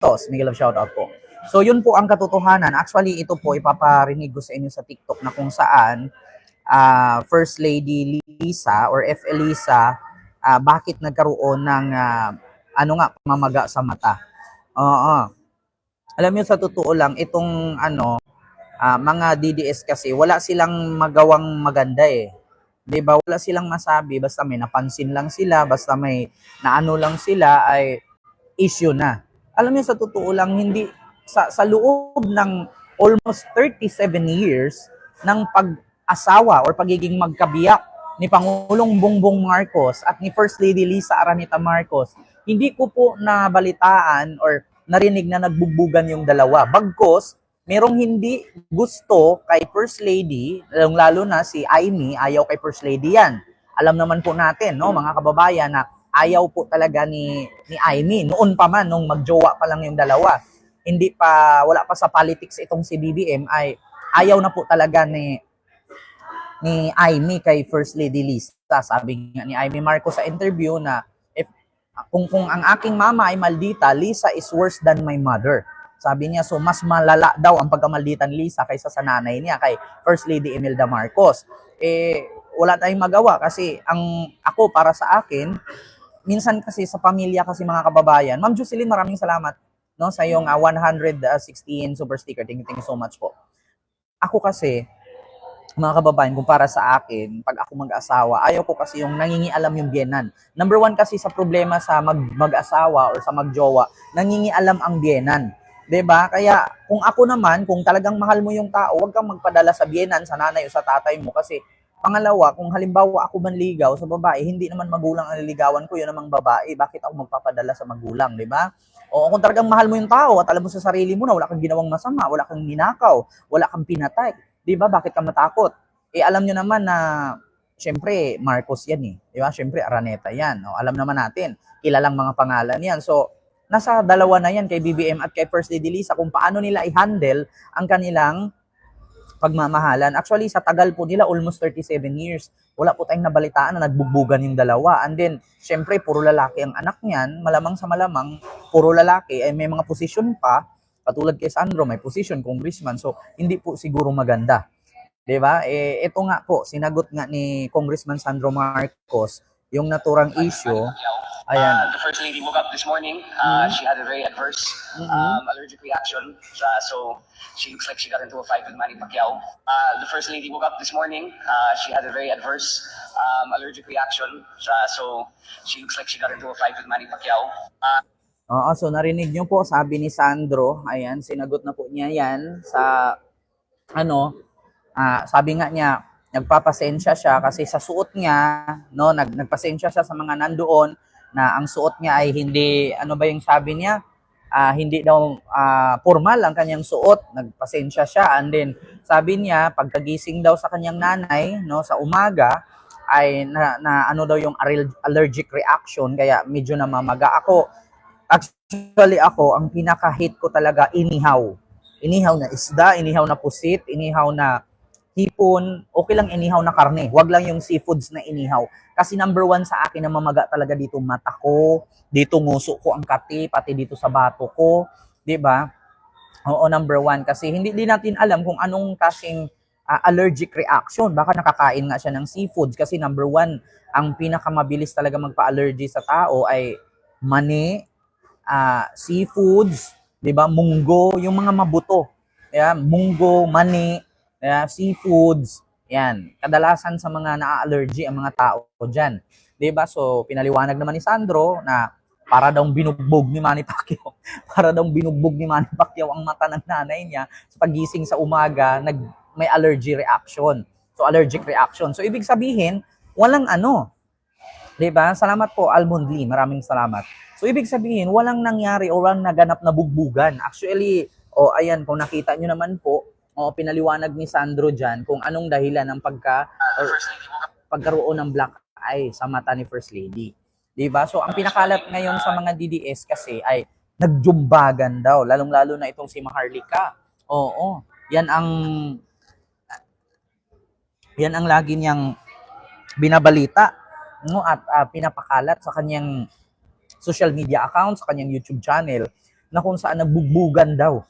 Santos. Miguel of shoutout po. So yun po ang katotohanan. Actually, ito po ipaparinig ko sa inyo sa TikTok na kung saan First Lady Lisa or F. Elisa, bakit nagkaroon ng pamamaga sa mata. Oo. Alam niyo sa totoo lang, itong mga DDS kasi wala silang magawang maganda eh. 'Di ba? Wala silang masabi basta may napansin lang sila, basta may naano lang sila ay issue na. Alam niyo sa totoo lang hindi sa loob ng almost 37 years ng pag-asawa or pagiging magkabiyak ni Pangulong Bongbong Marcos at ni First Lady Lisa Araneta Marcos, hindi ko po nabalitaan or narinig na nagbugbugan yung dalawa. Bagkos, merong hindi gusto kay First Lady, lalo na si Amy, ayaw kay First Lady yan. Alam naman po natin, no, mga kababayan, na ayaw po talaga ni Amy. Noon pa man, nung magjowa pa lang yung dalawa, wala pa sa politics itong si BBM, ay ayaw na po talaga ni Amy kay First Lady Lisa. Sabi nga ni Amy Marcos sa interview na kung ang aking mama ay maldita, Lisa is worse than my mother. Sabi niya, so mas malala daw ang pagkamaldita ni Lisa kaysa sa nanay niya, kay First Lady Imelda Marcos. Wala tayong magawa kasi ako para sa akin, minsan kasi sa pamilya kasi mga kababayan, Ma'am Jocelyn, maraming salamat no sa iyong 116 super sticker. Thank you so much po. Ako kasi, mga kababayan, kung para sa akin, pag ako mag-asawa, ayaw ko kasi yung nangingialam yung biyenan. Number one kasi sa problema sa mag-asawa or sa magjowa, nangingialam ang biyenan. 'Di ba? Kaya kung ako naman, kung talagang mahal mo yung tao, huwag kang magpadala sa biyenan, sa nanay o sa tatay mo. Kasi pangalawa, kung halimbawa ako manligaw sa babae, hindi naman magulang ang nililigawan ko, yun namang babae, bakit ako magpapadala sa magulang, 'di ba? O kung talagang mahal mo yung tao at alam mo sa sarili mo na wala kang ginawang masama, wala kang ninakaw, wala kang pinatay, 'di ba? Bakit ka matakot? Alam nyo naman na syempre Marcos yan eh. 'Di ba? Syempre Araneta yan. No? Alam naman natin, kilalang mga pangalan yan. So, nasa dalawa na yan kay BBM at kay First Lady Lisa kung paano nila i-handle ang kanilang pagmamahalan. Actually, sa tagal po nila, almost 37 years, wala po tayong nabalitaan na nagbugbugan yung dalawa. And then, syempre, puro lalaki ang anak niyan. Malamang sa malamang, puro lalaki. Ay may mga posisyon pa. Katulad kay Sandro, may posisyon, congressman. So, hindi po siguro maganda. 'Di ba? Ito nga po, sinagot nga ni Congressman Sandro Marcos yung naturang issue. Ayan. The First Lady woke up this morning. She had a very adverse allergic reaction. So she looks like she got into a fight with Manny Pacquiao. The First Lady woke up this morning. She had a very adverse allergic reaction. So she looks like she got into a fight with Manny Pacquiao. Oo, so narinig niyo po, sabi ni Sandro, ayan, sinagot na po niya yan sa sabi nga niya, nagpapasensya siya kasi sa suot niya, no, nagpasensya siya sa mga nandoon na ang suot niya ay hindi, ano ba yung sabi niya? Hindi daw formal ang kanyang suot, nagpasensya siya. And then, sabi niya, pagkagising daw sa kanyang nanay, no, sa umaga, ay ano daw yung allergic reaction, kaya medyo namamaga ako. Actually ako, ang pinaka-hate ko talaga, inihaw. Inihaw na isda, inihaw na pusit, inihaw na hipon, okay lang inihaw na karne. Wag lang yung seafoods na inihaw. Kasi number one sa akin na mamaga talaga dito mata ko, dito nguso ko ang kati, pati dito sa bato ko, 'di ba? Oo, number one kasi hindi din natin alam kung anong kasing allergic reaction. Baka nakakain nga siya ng seafoods kasi number one, ang pinakamabilis talaga magpa-allergy sa tao ay mani, seafoods, 'di ba? Munggo, yung mga mabuto. Yeah, munggo, mani, seafoods, yan. Kadalasan sa mga na-allergy ang mga tao dyan. Diba? So, pinaliwanag naman ni Sandro na para daw binugbog ni Manny Pacquiao. Para daw binugbog ni Manny Pacquiao ang mata ng nanay niya sa pagising sa umaga, may allergy reaction. So, allergic reaction. So, ibig sabihin, walang Diba? Salamat po, Almond Lee. Maraming salamat. So, ibig sabihin, walang nangyari o walang naganap na bugbugan. Actually, ayan, kung nakita nyo naman po, pinaliwanag ni Sandro dyan kung anong dahilan ng pagkaroon ng black eye sa mata ni First Lady. Diba? So, ang pinakalat ngayon sa mga DDS kasi ay nagjumbagan daw, lalong-lalo na itong si Maharlika. Oo, yan ang lagi niyang binabalita, no, at pinapakalat sa kanyang social media account, sa kanyang YouTube channel. na kung saan nagbugbugan daw.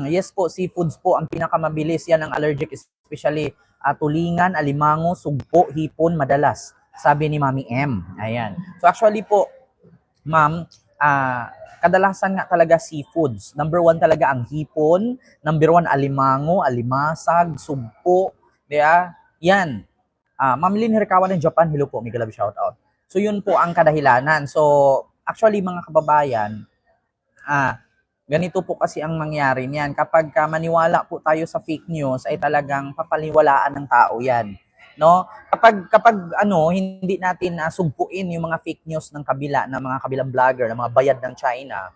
Yes po, seafoods po ang pinakamabilis. Yan ang allergic, especially tulingan, alimango, sugpo, hipon, madalas. Sabi ni Mami M. Ayan. So actually po, ma'am, kadalasan nga talaga seafoods. Number 1 talaga ang hipon. Number 1, alimango, alimasag, sugpo. Diba? Yan. Ma'am Lynn Hirakawa ng Japan, hello po, mega love shoutout. So yun po ang kadahilanan. So actually mga kababayan, ganito po kasi ang mangyari niyan. Kapag maniwala po tayo sa fake news, ay talagang papaliwalaan ng tao yan. No? Kapag hindi natin sugpuin yung mga fake news ng kabila, ng mga kabilang vlogger, ng mga bayad ng China,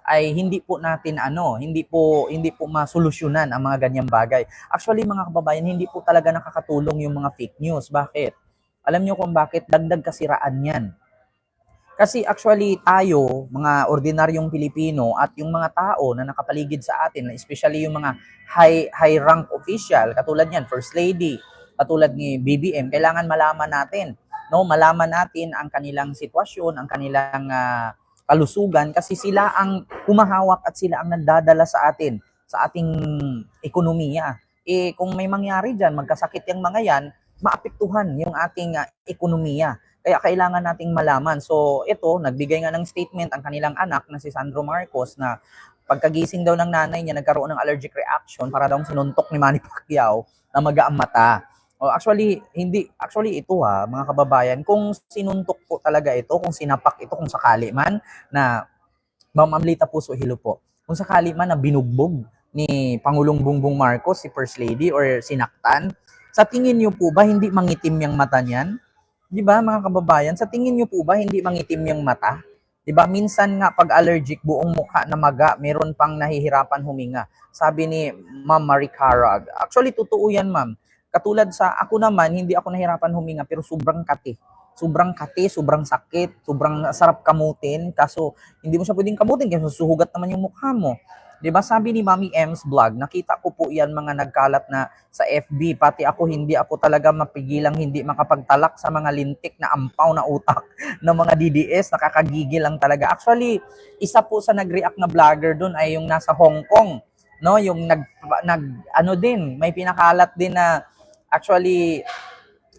ay hindi po natin hindi po masolusyonan ang mga ganyang bagay. Actually mga kababayan, hindi po talaga nakakatulong yung mga fake news. Bakit? Alam niyo kung bakit? Dagdag kasiraan 'yan. Kasi actually tayo, mga ordinaryong Pilipino at yung mga tao na nakapaligid sa atin, especially yung mga high rank official, katulad niyan, First Lady, katulad ni BBM, kailangan malaman natin, no? Malaman natin ang kanilang sitwasyon, ang kanilang kalusugan kasi sila ang humahawak at sila ang nagdadala sa atin, sa ating ekonomiya. Kung may mangyari diyan, magkasakit yung mga yan, maapektuhan yung ating ekonomiya. Kaya kailangan nating malaman. So ito, nagbigay nga ng statement ang kanilang anak na si Sandro Marcos na pagkagising daw ng nanay niya, nagkaroon ng allergic reaction para daw sinuntok ni Manny Pacquiao na magaang mata. Actually ito mga kababayan, kung sinuntok po talaga ito, kung sinapak ito, kung sakali man na Ma'am Amlita Puso, hello po. Kung sakali man na binugbog ni Pangulong Bongbong Marcos si First Lady or sinaktan, sa tingin niyo po ba hindi mangitim yung mata niyan? 'Di ba mga kababayan, sa tingin niyo po ba hindi mangitim yung mata? 'Di ba minsan nga pag allergic buong mukha na maga, meron pang nahihirapan huminga. Sabi ni Ma'am Marie Carag. Actually totoo 'yan, ma'am. Katulad sa ako naman, hindi ako nahirapan huminga pero sobrang kati. Sobrang kati, sobrang sakit, sobrang sarap kamutin. Kaso hindi mo siya pwedeng kamutin kasi susuhugat naman yung mukha mo. 'Di ba sabi ni Mami M's vlog, nakita ko po 'yan mga nagkalat na sa FB, pati ako hindi ako talaga mapigilang hindi makapagtalak sa mga lintik na ampaw na utak ng mga DDS, nakakagigil lang talaga. Actually, isa po sa nag-react na vlogger doon ay yung nasa Hong Kong, no, yung din, may pinakalat din na actually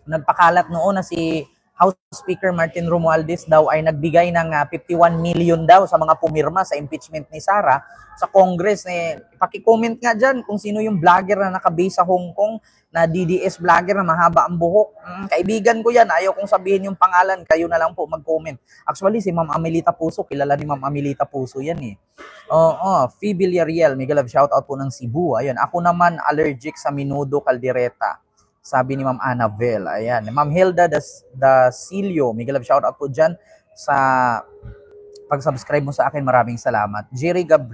nagpakalat noon na si House Speaker Martin Romualdez daw ay nagbigay ng 51 million daw sa mga pumirma sa impeachment ni Sara sa Congress. Paki-comment nga dyan kung sino yung vlogger na nakabase sa Hong Kong na DDS vlogger na mahaba ang buhok. Kaibigan ko yan, ayaw kong sabihin yung pangalan, kayo na lang po mag-comment. Actually, si Ma'am Amelita Puso, kilala ni Ma'am Amelita Puso yan eh. Phoebe Villarreal, mega love shoutout po ng Cebu. Ayun, ako naman allergic sa menudo caldereta. Sabi ni Ma'am Annabelle. Ayan. Ma'am Hilda Silio, mega love shoutout po dyan sa pag-subscribe mo sa akin. Maraming salamat. Jerry Gabriel.